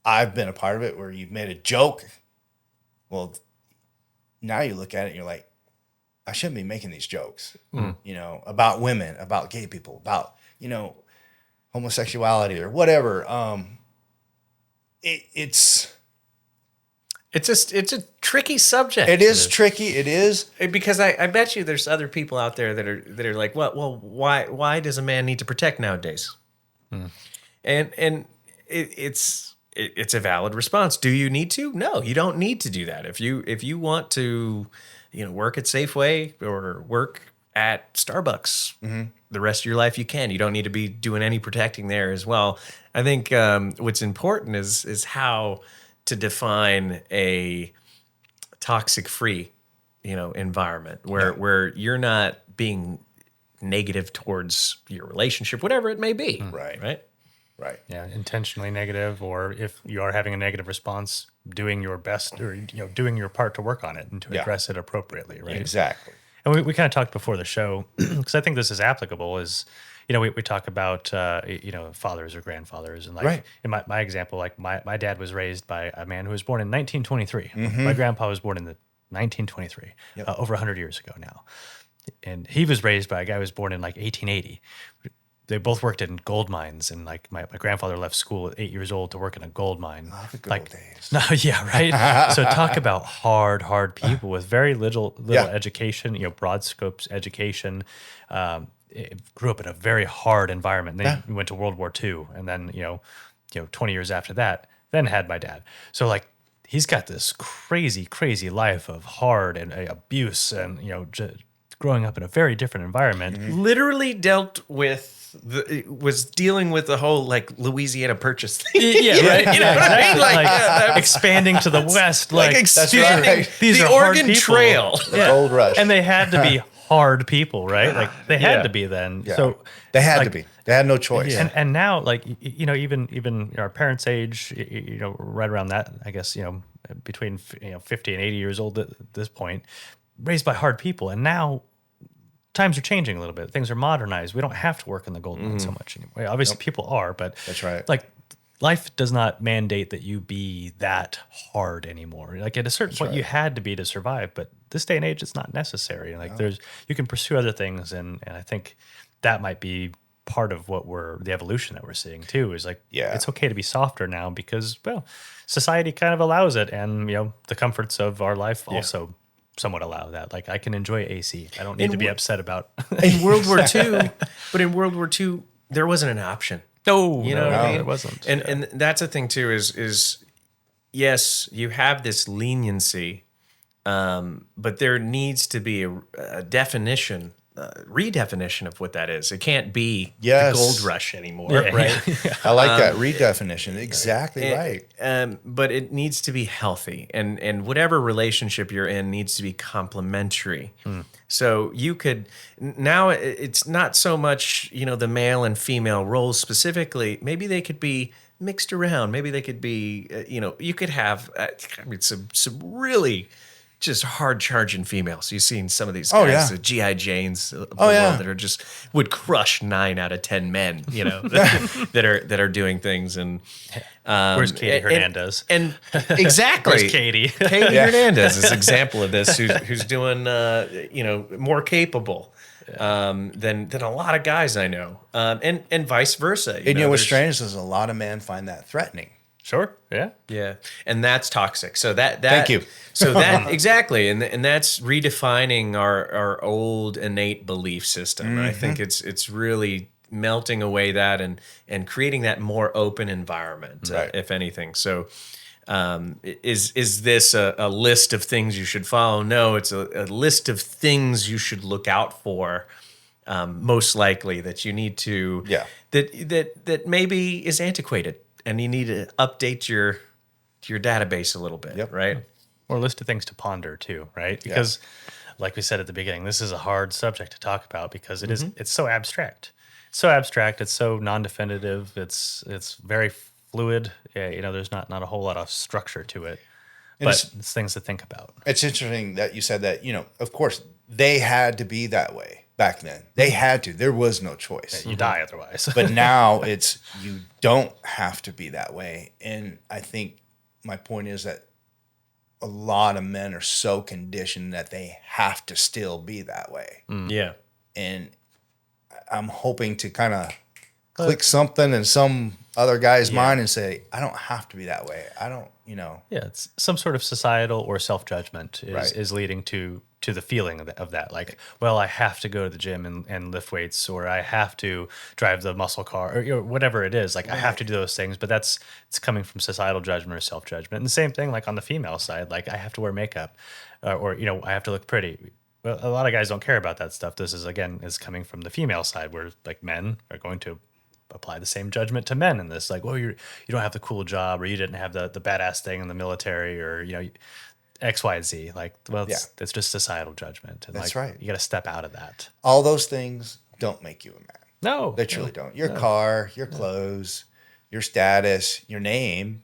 I've been a part of it where you've made a joke. Well, now you look at it and you're like, I shouldn't be making these jokes, about women, about gay people, about, homosexuality or whatever. It's a tricky subject. It is tricky. It is, because I bet you there's other people out there that are like, well, why does a man need to protect nowadays? And it's a valid response. Do you need to? No, you don't need to do that. If you want to, work at Safeway or work at Starbucks the rest of your life, you can. You don't need to be doing any protecting there as well. I think what's important is how to define a toxic-free, environment where you're not being negative towards your relationship, whatever it may be. Right. Yeah, intentionally negative, or if you are having a negative response, doing your best or doing your part to work on it and to address it appropriately, right? Exactly. And we kind of talked before the show, because I think this is applicable, is, we talk about, fathers or grandfathers. And like in my example, like my dad was raised by a man who was born in 1923. Mm-hmm. My grandpa was born in 1923, over 100 years ago now. And he was raised by a guy who was born in like 1880. They both worked in gold mines, and like my grandfather left school at 8 years old to work in a gold mine. Oh, the good old days. No, yeah, right. So talk about hard people with very little education, broad scopes education. Grew up in a very hard environment. They went to World War II, and then 20 years after that, then had my dad. So like he's got this crazy life of hard and abuse, and growing up in a very different environment. Mm-hmm. Literally was dealing with the whole like Louisiana Purchase thing. Yeah, right. You know what I mean? Like expanding to the west, like expanding these the are hard Oregon people. Trail, the gold rush, and they had to be hard people, right? Like they had to be then. Yeah. So they had to be. They had no choice. And now, like even our parents' age, right around that, I guess between 50 and 80 years old at this point, raised by hard people, and now times are changing a little bit. Things are modernized. We don't have to work in the gold mine so much anymore. Obviously, people are, but that's right. Like life does not mandate that you be that hard anymore. Like at a certain point, you had to be to survive, but this day and age, it's not necessary. Like you can pursue other things, and I think that might be part of what the evolution that we're seeing too. Is like it's okay to be softer now because society kind of allows it, and the comforts of our life also somewhat allow that. Like I can enjoy AC. I don't need to be upset about in World War II. But in World War II, there wasn't an option. No, what I mean? It wasn't. And that's a thing too. Is yes, you have this leniency, but there needs to be a definition. Redefinition of what that is. It can't be the gold rush anymore, right? I like that redefinition. Exactly right. But it needs to be healthy, and whatever relationship you're in needs to be complementary. So you could now it's not so much the male and female roles specifically. Maybe they could be mixed around. Maybe they could be, you could have, some really just hard charging females. You've seen some of these guys, the GI Janes of the world that are just would crush 9 out of 10 men, that are doing things. And where's Katie Hernandez? And exactly, where's Katie? Katie Hernandez is an example of this. Who's doing more capable than a lot of guys I know, and vice versa. And what's strange is a lot of men find that threatening. Sure. Yeah. Yeah. And that's toxic. So that Thank you. So that exactly. And that's redefining our old innate belief system. Mm-hmm. I think it's really melting away that and creating that more open environment, if anything. So is this a list of things you should follow? No, it's a list of things you should look out for. Most likely that you need to, that maybe is antiquated. And you need to update your database a little bit, right? Or a list of things to ponder too, right? Because, like we said at the beginning, this is a hard subject to talk about because it's so abstract. It's so abstract. It's so non-definitive. It's very fluid. Yeah, there's not a whole lot of structure to it. But it's things to think about. It's interesting that you said that. Of course, they had to be that way. Back then, they had to. There was no choice. Yeah, you die otherwise. But now you don't have to be that way. And I think my point is that a lot of men are so conditioned that they have to still be that way. Yeah. And I'm hoping to kind of click something in some other guy's mind and say, I don't have to be that way. I don't, Yeah, it's some sort of societal or self-judgment is leading to the feeling of that. Like, well, I have to go to the gym and lift weights, or I have to drive the muscle car, or whatever it is. Like, I have to do those things, but it's coming from societal judgment or self-judgment. And the same thing, like on the female side, like I have to wear makeup, or I have to look pretty. Well, a lot of guys don't care about that stuff. This is coming from the female side, where like men are going to apply the same judgment to men in this. Like, well, you don't have the cool job, or you didn't have the badass thing in the military, or X, Y, Z. Like, well, it's just societal judgment. And that's right. You got to step out of that. All those things don't make you a man. No, they truly don't. Your car, your clothes, your status, your name.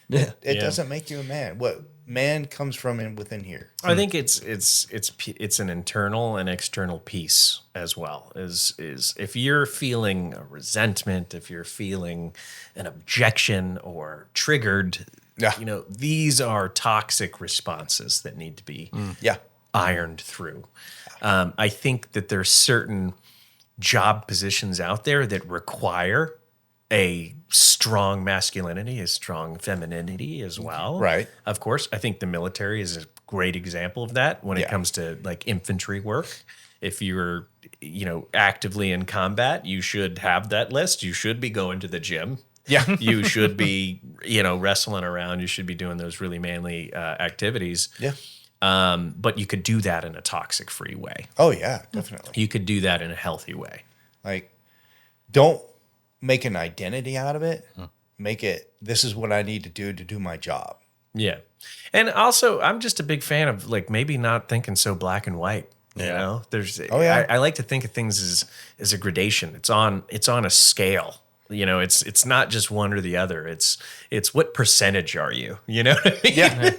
It doesn't make you a man. What man comes from within here. I think it's an internal and external piece as well. Is if you're feeling a resentment, if you're feeling an objection or triggered, these are toxic responses that need to be ironed through. I think that there's certain job positions out there that require a strong masculinity, a strong femininity as well. Right. Of course, I think the military is a great example of that when it comes to like infantry work. If you're, actively in combat, you should have that list. You should be going to the gym. Yeah. You should be, wrestling around. You should be doing those really manly activities. Yeah. But you could do that in a toxic-free way. Oh, yeah, definitely. You could do that in a healthy way. Like, don't make an identity out of it. Make it, this is what I need to do my job. Yeah. And also, I'm just a big fan of like maybe not thinking so black and white. You know, there's I like to think of things as a gradation. It's on a scale. It's not just one or the other. It's what percentage are you? You know what I mean? Yeah.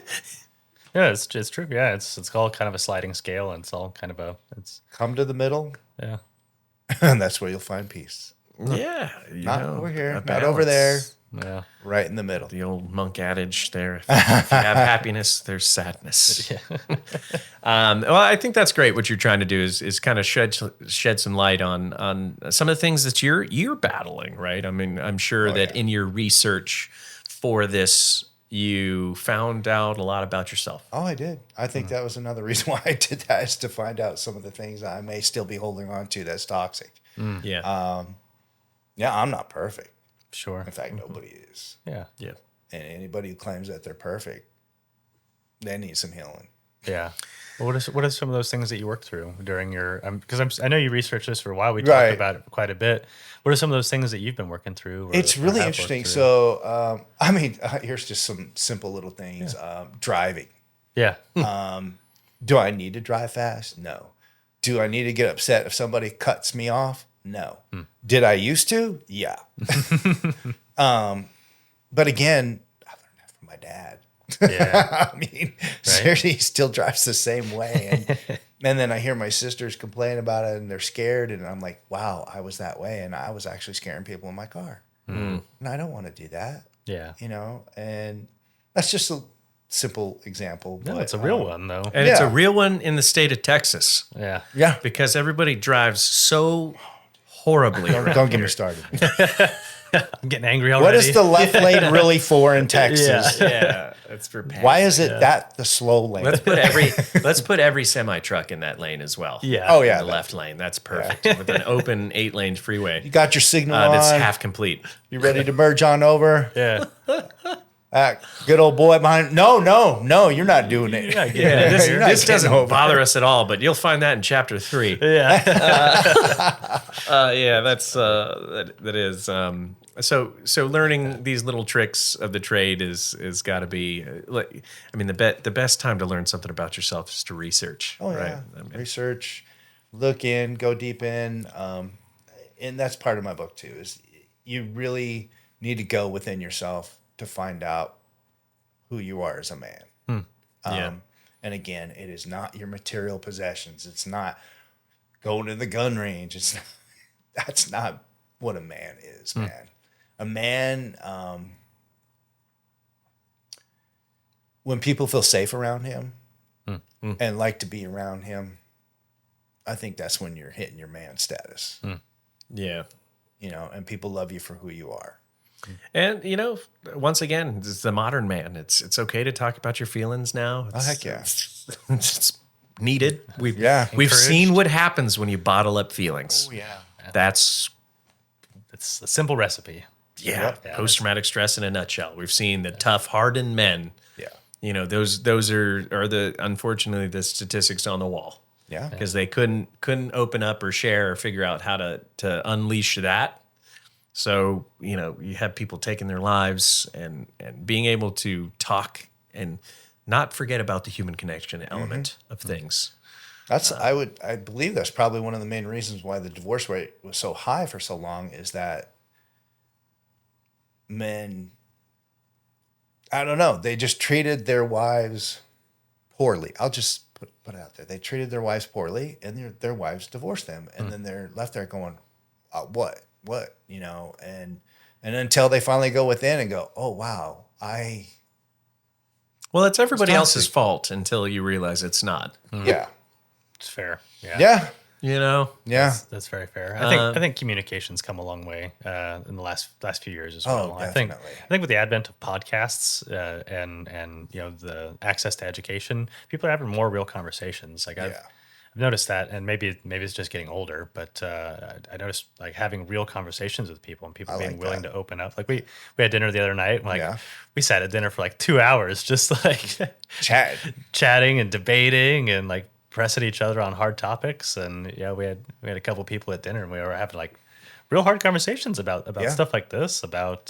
Yeah, it's true. Yeah, it's all kind of a sliding scale, and it's all kind of come to the middle. Yeah. And that's where you'll find peace. Yeah. Not over here, not over there. Yeah. Right in the middle. The old monk adage there. If you have happiness, there's sadness. Yeah. Well, I think that's great. What you're trying to do is kind of shed some light on some of the things that you're battling, right? I mean, I'm sure that in your research for this, you found out a lot about yourself. Oh, I did. I think that was another reason why I did that, is to find out some of the things I may still be holding on to that's toxic. Yeah. Yeah, I'm not perfect. Sure. In fact, nobody is. Yeah. Yeah. And anybody who claims that they're perfect, they need some healing. Yeah. Well, what are some of those things that you worked through during your? Because I know you researched this for a while. We talked about it quite a bit. What are some of those things that you've been working through? It's really interesting. So, here's just some simple little things. Driving. Yeah. Do I need to drive fast? No. Do I need to get upset if somebody cuts me off? No. Did I used to? Yeah. But again, I learned that from my dad. Yeah. I mean, seriously, he still drives the same way. And then I hear my sisters complain about it and they're scared. And I'm like, wow, I was that way. And I was actually scaring people in my car. And I don't want to do that. Yeah. You know, and that's just a simple example. No, but, it's a real one, though. And it's a real one in the state of Texas. Yeah. Yeah. Because everybody drives so horribly. Don't get me started. I'm getting angry already. What is the left lane really for in Texas? Yeah, that's for pants. Why is it that the slow lane? Let's put every semi truck in that lane as well. Yeah. Oh, yeah. The left lane. That's perfect. With an open 8-lane freeway. You got your signal on. That's half complete. You ready to merge on over? Yeah. Good old boy behind. No, you're not doing it. Yeah. This doesn't bother us at all, but you'll find that in chapter 3. Yeah. That is. So learning these little tricks of the trade is got to be. I mean, the best time to learn something about yourself is to research. Oh, right? yeah. I mean, Research, look in, go deep in. And that's part of my book, too, is you really need to go within yourself to find out who you are as a man. Yeah. And again, it is not your material possessions. It's not going to the gun range. That's not what a man is, man. A man, when people feel safe around him and like to be around him, I think that's when you're hitting your man status. Yeah. You know, and people love you for who you are. And once again, it's the modern man. It's okay to talk about your feelings now. Heck yeah. It's needed. We've Encouraged. seen what happens when you bottle up feelings. Oh, yeah. That's It's a simple recipe. yeah, Yeah, post-traumatic stress in a nutshell. We've seen the tough, hardened men. Yeah. Those are the unfortunately the statistics on the wall. Yeah. Because they couldn't open up or share or figure out how to unleash that. So, you have people taking their lives and being able to talk and not forget about the human connection element of things. I believe that's probably one of the main reasons why the divorce rate was so high for so long is that men, I don't know, they just treated their wives poorly. I'll just put it out there. They treated their wives poorly and their wives divorced them. And then they're left there going, what, and until they finally go within and go, oh, wow, Well, it's everybody It's else's toxic. fault until you realize it's not. yeah. It's fair. Yeah. Yeah. That's very fair. I think communication's come a long way in the last few years as well. I think with the advent of podcasts and the access to education, people are having more real conversations. Like I've noticed that, and maybe it's just getting older, but I noticed like having real conversations with people and people being willing to open up. Like we had dinner the other night, and we sat at dinner for like 2 hours, just like chatting and debating and like pressing each other on hard topics. And we had a couple people at dinner, and we were having like real hard conversations about stuff like this, about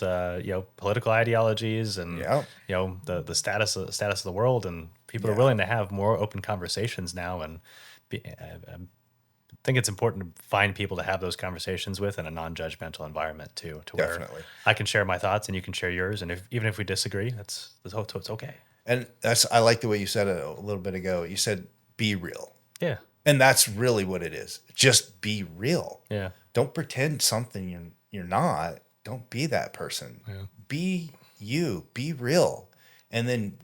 political ideologies and the status of the world, and people are willing to have more open conversations now. And I think it's important to find people to have those conversations with in a non-judgmental environment too, to where I can share my thoughts and you can share yours, and even if we disagree, it's okay. And I like the way you said it a little bit ago. You said be real. Yeah. And that's really what it is. Just be real. Yeah. Don't pretend something you're not. Don't be that person. Yeah. Be you. Be real. And then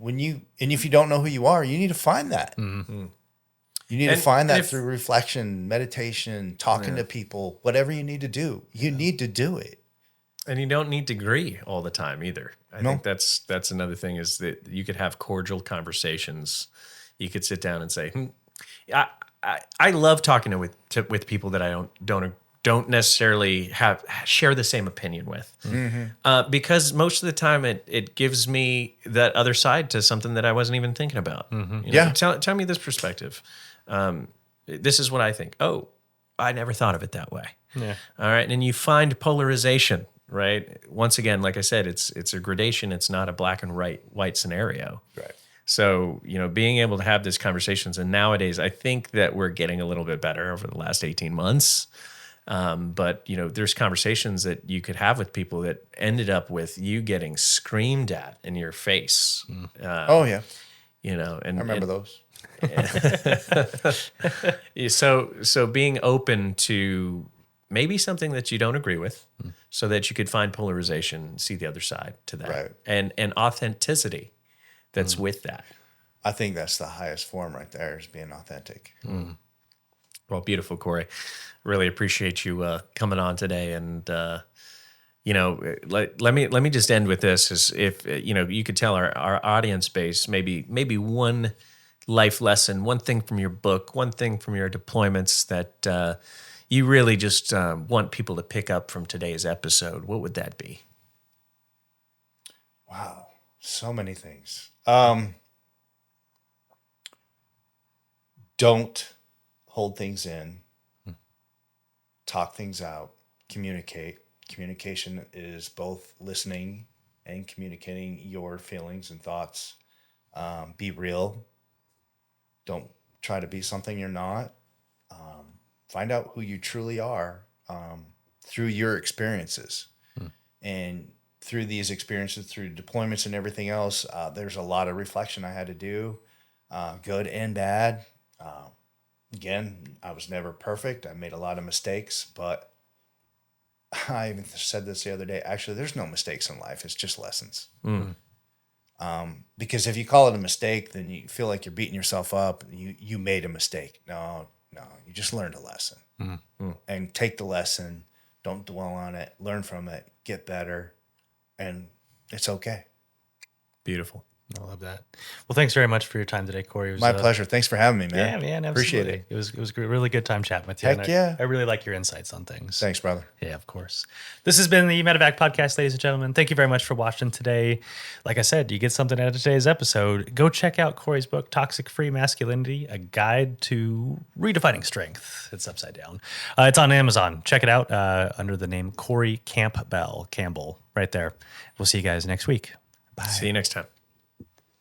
if you don't know who you are, you need to find that. Mm-hmm. You need to find that through reflection, meditation, talking to people, whatever you need to do. You need to do it. And you don't need to agree all the time either. I think that's another thing, is that you could have cordial conversations. You could sit down and say, I love talking with people that I don't necessarily share the same opinion with, because most of the time it gives me that other side to something that I wasn't even thinking about. Tell me this perspective. This is what I think. Oh, I never thought of it that way. Yeah. All right. And you find polarization, right? Once again, like I said, it's a gradation. It's not a black and white scenario. Right. So, being able to have these conversations, and nowadays I think that we're getting a little bit better over the last 18 months. But there's conversations that you could have with people that ended up with you getting screamed at in your face. Oh yeah, And I remember those. So being open to maybe something that you don't agree with, so that you could find polarization and see the other side to that, Right. and authenticity that's with that. I think that's the highest form right there, is being authentic. Well, beautiful, Corey. Really appreciate you coming on today. And let me just end with this: is if you could tell our audience base maybe one life lesson, one thing from your book, one thing from your deployments that you really just want people to pick up from today's episode, what would that be? Wow, so many things. Don't hold things in. Talk things out. Communicate. Communication is both listening and communicating your feelings and thoughts. Be real. Don't try to be something you're not. Find out who you truly are through your experiences. And through these experiences, through deployments and everything else, there's a lot of reflection I had to do, good and bad. Again, I was never perfect. I made a lot of mistakes, but I even said this the other day. Actually, there's no mistakes in life. It's just lessons. Because if you call it a mistake, then you feel like you're beating yourself up. You made a mistake. No, you just learned a lesson. And take the lesson. Don't dwell on it. Learn from it. Get better. And it's okay. Beautiful. I love that. Well, thanks very much for your time today, Corey. It was My pleasure. Thanks for having me, man. Yeah, man. Absolutely. Appreciate it. It was a really good time chatting with you. Heck yeah. I really like your insights on things. Thanks, brother. Yeah, of course. This has been the Medevac podcast, ladies and gentlemen. Thank you very much for watching today. Like I said, you get something out of today's episode. Go check out Corey's book, Toxic Free Masculinity, A Guide to Redefining Strength. It's upside down. It's on Amazon. Check it out under the name Corey Campbell right there. We'll see you guys next week. Bye. See you next time.